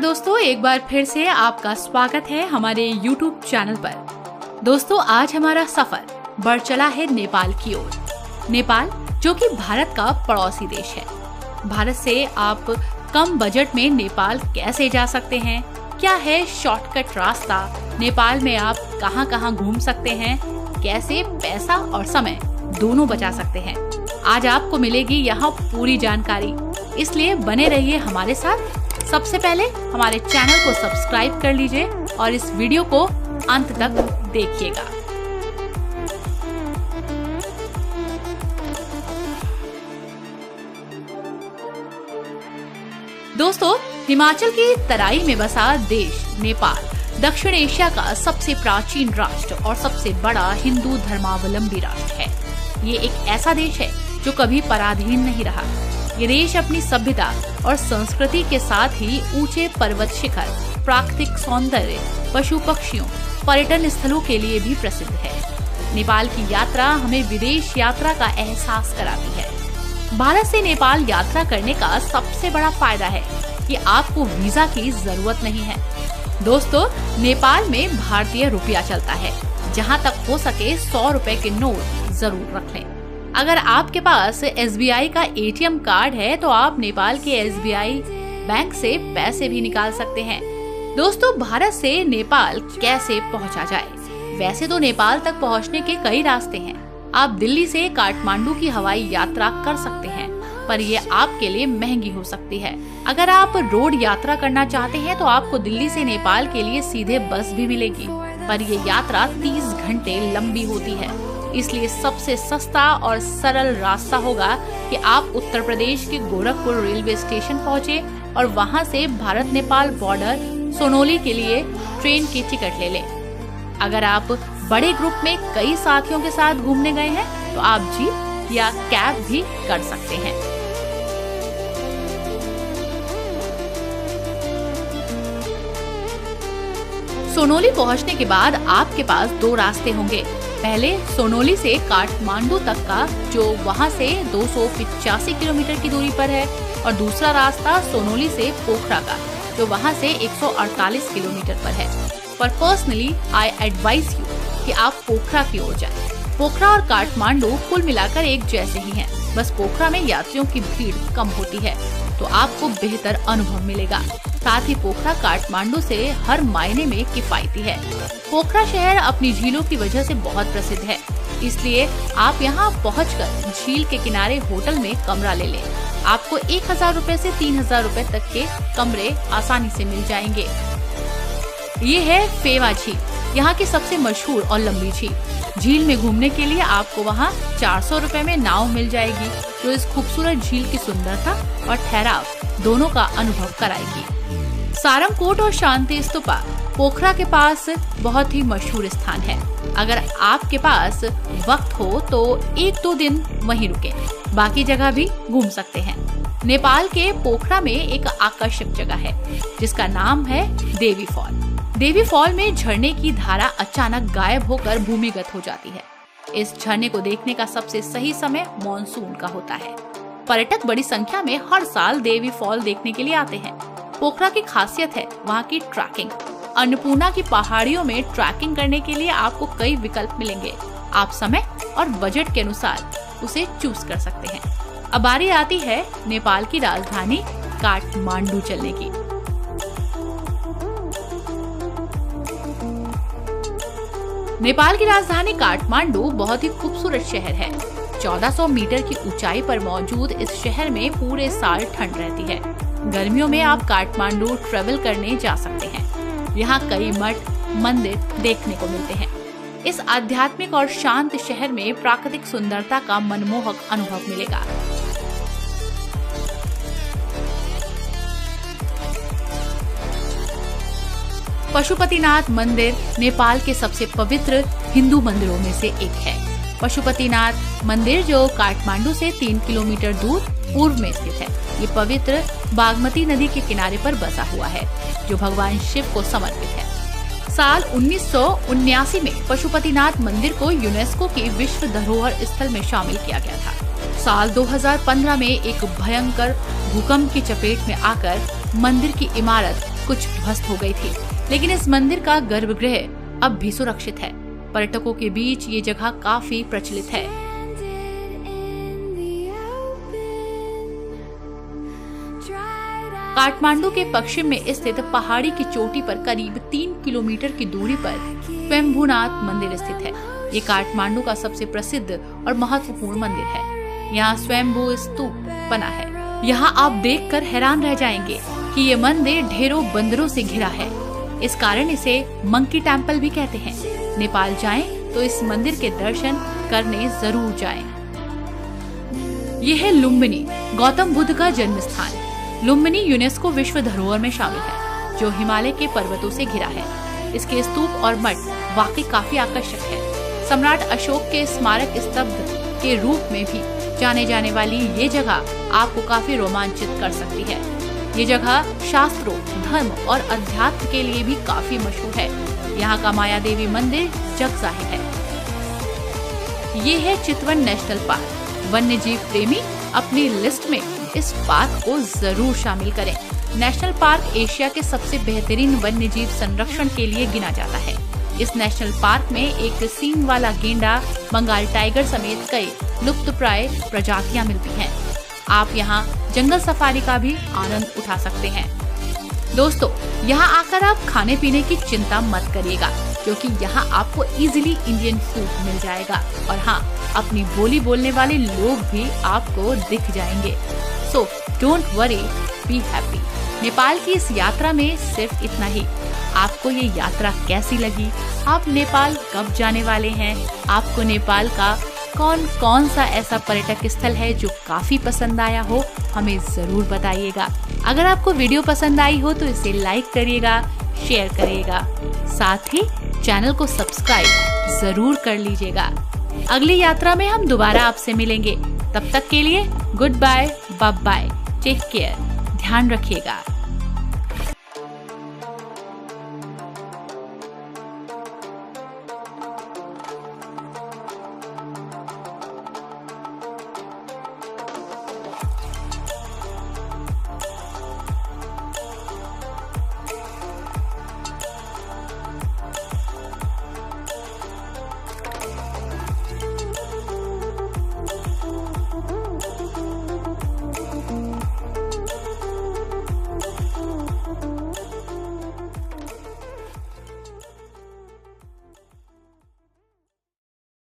दोस्तों, एक बार फिर से आपका स्वागत है हमारे YouTube चैनल पर। दोस्तों, आज हमारा सफर बढ़ चला है नेपाल की ओर। नेपाल जो कि भारत का पड़ोसी देश है। भारत से आप कम बजट में नेपाल कैसे जा सकते हैं, क्या है शॉर्टकट रास्ता, नेपाल में आप कहां कहां घूम सकते हैं, कैसे पैसा और समय दोनों बचा सकते हैं, आज आपको मिलेगी यहाँ पूरी जानकारी। इसलिए बने रहिए हमारे साथ। सबसे पहले हमारे चैनल को सब्सक्राइब कर लीजिए और इस वीडियो को अंत तक देखिएगा। दोस्तों, हिमाचल की तराई में बसा देश नेपाल दक्षिण एशिया का सबसे प्राचीन राष्ट्र और सबसे बड़ा हिंदू धर्मावलंबी राष्ट्र है। ये एक ऐसा देश है जो कभी पराधीन नहीं रहा। ये देश अपनी सभ्यता और संस्कृति के साथ ही ऊंचे पर्वत शिखर, प्राकृतिक सौंदर्य, पशु पक्षियों, पर्यटन स्थलों के लिए भी प्रसिद्ध है। नेपाल की यात्रा हमें विदेश यात्रा का एहसास कराती है। भारत से नेपाल यात्रा करने का सबसे बड़ा फायदा है कि आपको वीजा की जरूरत नहीं है। दोस्तों, नेपाल में भारतीय रुपया चलता है। जहां तक हो सके 100 रुपए के नोट जरूर रख लें। अगर आपके पास SBI का ATM कार्ड है तो आप नेपाल के SBI बैंक से पैसे भी निकाल सकते हैं। दोस्तों, भारत से नेपाल कैसे पहुंचा जाए? वैसे तो नेपाल तक पहुंचने के कई रास्ते हैं। आप दिल्ली से काठमांडू की हवाई यात्रा कर सकते हैं, पर ये आपके लिए महंगी हो सकती है। अगर आप रोड यात्रा करना चाहते हैं तो आपको दिल्ली से नेपाल के लिए सीधे बस भी मिलेगी, पर ये यात्रा 30 घंटे लंबी होती है। इसलिए सबसे सस्ता और सरल रास्ता होगा कि आप उत्तर प्रदेश के गोरखपुर रेलवे स्टेशन पहुँचे और वहां से भारत नेपाल बॉर्डर सोनोली के लिए ट्रेन की टिकट ले लें। अगर आप बड़े ग्रुप में कई साथियों के साथ घूमने गए हैं तो आप जीप या कैब भी कर सकते हैं। सोनोली पहुंचने के बाद आपके पास 2 रास्ते होंगे। पहले सोनोली से काठमांडू तक का, जो वहां से 285 किलोमीटर की दूरी पर है, और दूसरा रास्ता सोनोली से पोखरा का, जो वहां से 148 किलोमीटर पर है। पर पर्सनली आई एडवाइज यू कि आप पोखरा की ओर जाएं। पोखरा और काठमांडू कुल मिलाकर एक जैसे ही हैं, बस पोखरा में यात्रियों की भीड़ कम होती है तो आपको बेहतर अनुभव मिलेगा। साथ ही पोखरा काठमांडू से हर मायने में किफायती है। पोखरा शहर अपनी झीलों की वजह से बहुत प्रसिद्ध है, इसलिए आप यहाँ पहुँचकर झील के किनारे होटल में कमरा ले लें। आपको 1000 रुपए से 3000 रुपए तक के कमरे आसानी से मिल जाएंगे। ये है फेवा झील, यहाँ की सबसे मशहूर और लंबी झील। झील में घूमने के लिए आपको वहाँ 400 रुपए में नाव मिल जाएगी, जो इस खूबसूरत झील की सुंदरता और ठहराव दोनों का अनुभव कराएगी। सारमकोट और शांति स्तूपा पोखरा के पास बहुत ही मशहूर स्थान है। अगर आपके पास वक्त हो तो 1-2 दिन वहीं रुके, बाकी जगह भी घूम सकते हैं। नेपाल के पोखरा में एक आकर्षक जगह है जिसका नाम है देवी फॉल। देवी फॉल में झरने की धारा अचानक गायब होकर भूमिगत हो जाती है। इस झरने को देखने का सबसे सही समय मॉनसून का होता है। पर्यटक बड़ी संख्या में हर साल देवी फॉल देखने के लिए आते हैं। पोखरा की खासियत है वहाँ की ट्रैकिंग। अन्नपूर्णा की पहाड़ियों में ट्रैकिंग करने के लिए आपको कई विकल्प मिलेंगे। आप समय और बजट के अनुसार उसे चूज कर सकते हैं। अब बारी आती है नेपाल की राजधानी काठमांडू चलने की। नेपाल की राजधानी काठमांडू बहुत ही खूबसूरत शहर है। 1400 मीटर की ऊंचाई पर मौजूद इस शहर में पूरे साल ठंड रहती है। गर्मियों में आप काठमांडू ट्रेवल करने जा सकते हैं। यहाँ कई मठ, मंदिर देखने को मिलते हैं। इस आध्यात्मिक और शांत शहर में प्राकृतिक सुंदरता का मनमोहक अनुभव मिलेगा। पशुपतिनाथ मंदिर नेपाल के सबसे पवित्र हिंदू मंदिरों में से एक है। पशुपतिनाथ मंदिर, जो काठमांडू से 3 किलोमीटर दूर पूर्व में स्थित है, ये पवित्र बागमती नदी के किनारे पर बसा हुआ है, जो भगवान शिव को समर्पित है। साल 1979 में पशुपतिनाथ मंदिर को यूनेस्को की विश्व धरोहर स्थल में शामिल किया गया था। साल 2015 में एक भयंकर भूकंप की चपेट में आकर मंदिर की इमारत कुछ ध्वस्त हो गई थी, लेकिन इस मंदिर का गर्भगृह अब भी सुरक्षित है। पर्यटकों के बीच ये जगह काफी प्रचलित है। काठमांडू के पश्चिम में स्थित पहाड़ी की चोटी पर करीब 3 किलोमीटर की दूरी पर स्वयंभूनाथ मंदिर स्थित है। ये काठमांडू का सबसे प्रसिद्ध और महत्वपूर्ण मंदिर है। यहाँ स्वयंभू स्तूप बना है। यहाँ आप देखकर हैरान रह जाएंगे कि ये मंदिर ढेरों बंदरों से घिरा है। इस कारण इसे मंकी टेम्पल भी कहते हैं। नेपाल जाएं तो इस मंदिर के दर्शन करने जरूर जाएं। यह है लुम्बिनी, गौतम बुद्ध का जन्म स्थान। लुम्बिनी यूनेस्को विश्व धरोहर में शामिल है, जो हिमालय के पर्वतों से घिरा है। इसके स्तूप और मठ वाकई काफी आकर्षक है। सम्राट अशोक के स्मारक स्तंभ के रूप में भी जाने जाने वाली ये जगह आपको काफी रोमांचित कर सकती है। ये जगह शास्त्रों, धर्म और अध्यात्म के लिए भी काफी मशहूर है। यहाँ का माया देवी मंदिर जग जाहिर है। ये है चितवन नेशनल पार्क। वन्य जीव प्रेमी अपनी लिस्ट में इस पार्क को जरूर शामिल करें। नेशनल पार्क एशिया के सबसे बेहतरीन वन्य जीव संरक्षण के लिए गिना जाता है। इस नेशनल पार्क में एक सींग वाला गेंडा, बंगाल टाइगर समेत कई लुप्तप्राय प्रजातियां मिलती हैं। आप यहाँ जंगल सफारी का भी आनंद उठा सकते हैं। दोस्तों, यहाँ आकर आप खाने पीने की चिंता मत करिएगा, क्योंकि यहाँ आपको इजीली इंडियन फूड मिल जाएगा। और हाँ, अपनी बोली बोलने वाले लोग भी आपको दिख जाएंगे। So don't worry, be happy. Nepal की इस यात्रा में सिर्फ इतना ही। आपको ये यात्रा कैसी लगी? आप नेपाल कब जाने वाले हैं? आपको नेपाल का कौन कौन सा ऐसा पर्यटक स्थल है जो काफी पसंद आया हो? हमें जरूर बताइएगा। अगर आपको वीडियो पसंद आई हो तो इसे लाइक करिएगा, शेयर करिएगा, साथ ही चैनल को सब्सक्राइब जरूर कर लीजिएगा। अगली यात्रा में हम दोबारा आपसे मिलेंगे। तब तक के लिए goodbye, bye bye, take care, ध्यान रखिएगा।